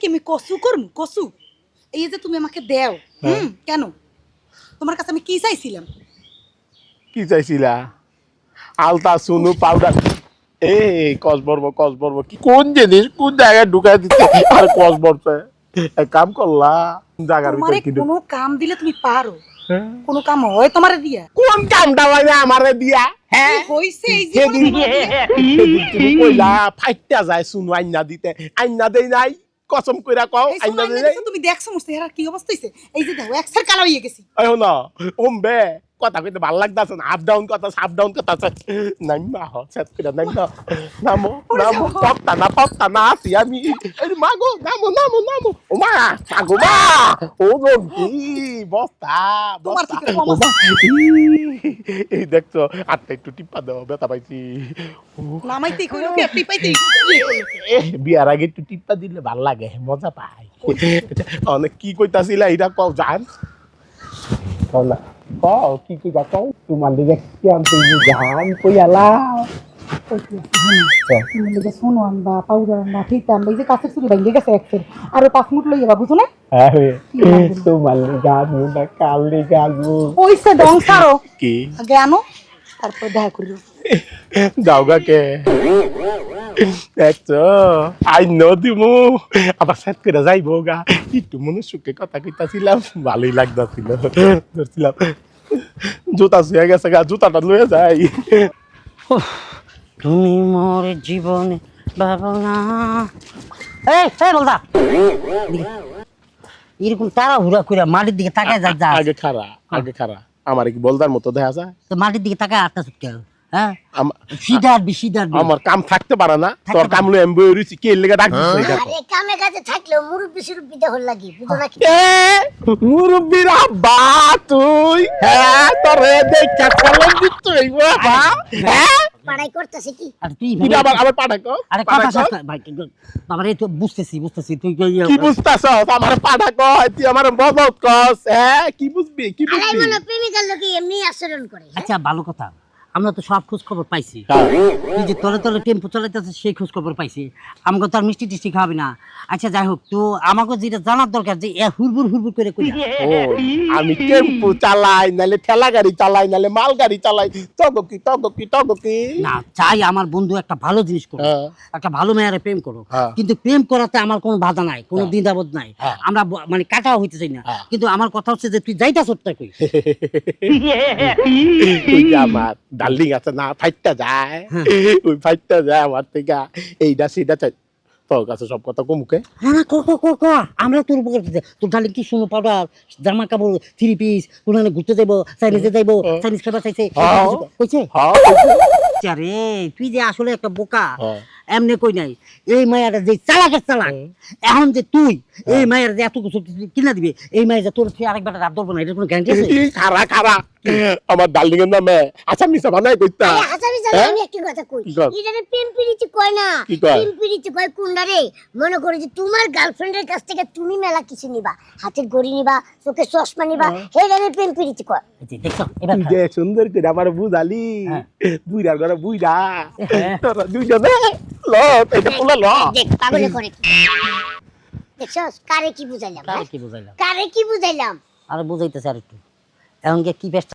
কি আমি কসু করব কসু এই যে তুমি আমাকে দেও কেন তোমার কাছে আমি কি চাইছিলাম কি চাইছিলা আলতা সুনু পাউডার এ কস বর্ব কি কোন জিনিস কোন জায়গায় ঢুকাই দিতে আর কস বর্বে এক কাম করলা জায়গার ভিতর তোমারে কি কোনো কাম দিলে তুমি পারো কোনো কাম হয় তোমারে দিয়া কোন কামটা মানে আমারে দিয়া হ্যাঁ হইছে এই যে তুমি কইলা ফাইটটা যায় সুনু আইনা দিতে আইনা দেই নাই কসম কইরা কও আইনা দেই নাই তুমি দেখছো মুস্তে এর কি অবস্থা হইছে এই যে দেখো এক্সের কালো হয়ে গেছি আই না ওমবে কথা কইতে ভাল লাগতাছে না আপ ডাউন কথা নাইমা হ সেট কইরা নাইমা নামো পত্তা না আসি আমি এই মাগো নামো ও মা মাগো মা ও গো কি বস্তা ও মা এই দেখছো আটটা একটু টিপা দাও ব্যথা পাইছি নামাইতে কইলো কি টিপাইতে বিয়ার আগে একটু টিপা দিলে ভাল লাগে মজা পাই অনেক কি কইতাছিলা এটা কও জান কও না কও কি কইবা কও তোমার লিগে কি আনতে জান কইয়ালা তুমি লগে শোনো আনবা পাউডার আনবা ঠিক আনবা এই যে কাছের চুরি ভাঙে গেছে এক্সের আর 5 মিনিট লইয়া বুঝো না আরে তোমার লিগে আনু না কাল লিগে আনু ওইসে ডং সারো কি আগে আনো তারপর দেখা করিও যাওগা কে দেখছো আই নদিমু আবার সেট করে যাইবো গা একটু মনে সুখে কথা কইতাছিলাম ভালোই লাগতাছিল ধরছিলাম জুতা শুয়ে গেছে গা জুতাটা লয়ে যাই তুমি মোর জীবনে ভাবনা এই বলদা এরকম তারা হুড়া করে মাটির দিকে তাকায় যা আগে খারা আমার কি বলদার মতো দেখা যায় তো মাটির দিকে তাকায় আটটা সুটকে হ্যাঁ সিধার আমার কাম থাকতে পারে না তোর কাম লই এমবি রইছি কে লাগা ডাক দিছ আরে কামে কাজে থাকলেও মুরব্বি সুরব্বি দেহর লাগি বুঝো নাকি মুরব্বির আব্বা তুই হ্যাঁ তোরে দেখা কলম দিত বাবা হ্যাঁ পড়াই করতেছে কি আর তুই কি আবার পাঠাকো আরে কথা সাথে ভাই বাবা রে তো বুঝতেছি তুই কি বুঝতাছ আমার পাঠাকো তুই আমার বদত কস হ্যাঁ কি বুঝবি আরে মনে প্রেমিকার লোকে এমনি আচরণ করে আচ্ছা ভালো কথা আমরা তো সব খোঁজ খবর পাইছি তুই যে তলে টেম্পো চালাইতেছিস সেই খোঁজ খবর পাইছি আমাকে তো আর মিষ্টি টিষ্টি খাওয়াবি না আচ্ছা যাই হোক তো আমাকে যেটা জানার দরকার যে হুড়বুড় করে কই ও আমি টেম্পো চালাই নালে ঠেলা গাড়ি চালাই নালে মাল গাড়ি চালাই তগকি না চাই আমার বন্ধু একটা ভালো জিনিস করো একটা ভালো মেয়েরে প্রেম করো কিন্তু প্রেম করাতে আমার কোনো বাধা নাই কোনো দ্বিধাবোধ নাই আমরা মানে কাটাও হইতে চাই না কিন্তু আমার কথা হচ্ছে যে তুই যাইতা সত্যি কই আমার ডার্লিং আছে না ফাইটটা যায় ওই ফাইটটা যায় আমার থেকে এইটা সেটা চাই তোর কাছে সব কথা কমুকে না ক আমরা তোর উপকার তোর ডার্লিং কি শুনো পাউডার জামা কাপড় 3 পিস কোনখানে ঘুরতে যাইবো চাইনিজে যাইবো চাইনিজ খাবার চাইছে কইছে আরে তুই যে আসলে একটা বোকা এমনি কই নাই এই মায়ের যে চালাক এখন যে তুই এই মায়ের যে এত কিছু কিনা দিবে এই মায়ের যে তোর আরেকবার রাত ধরবো না এটার কোনো গ্যারান্টি আছে খারা আমার ডার্লিং এর নামে আচ্ছা মিছা বানাই কইতা আচ্ছা আমি একটা কথা কই এটারে প্রেম প্রীতি কয় না প্রেম প্রীতি কয় কোনডারে মনে করে যে তোমার গার্লফ্রেন্ডের কাছ থেকে তুমি মেলা কিছু নিবা হাতের ঘড়ি নিবা চোখে চশমা নিবা এটারে প্রেম প্রীতি কয় দেখছো এবার যে সুন্দর করে আমার বুঝালি বুইড়ার ঘরে বুইড়া তোরা দুইজনে ল এটা পোলা ল দেখ পাগলে করে দেখছস কারে কি বুঝাইলাম কারে কি বুঝাইলাম কারে কি বুঝাইলাম আর বুঝাইতেছে আর একটু এখন কি বেস্ট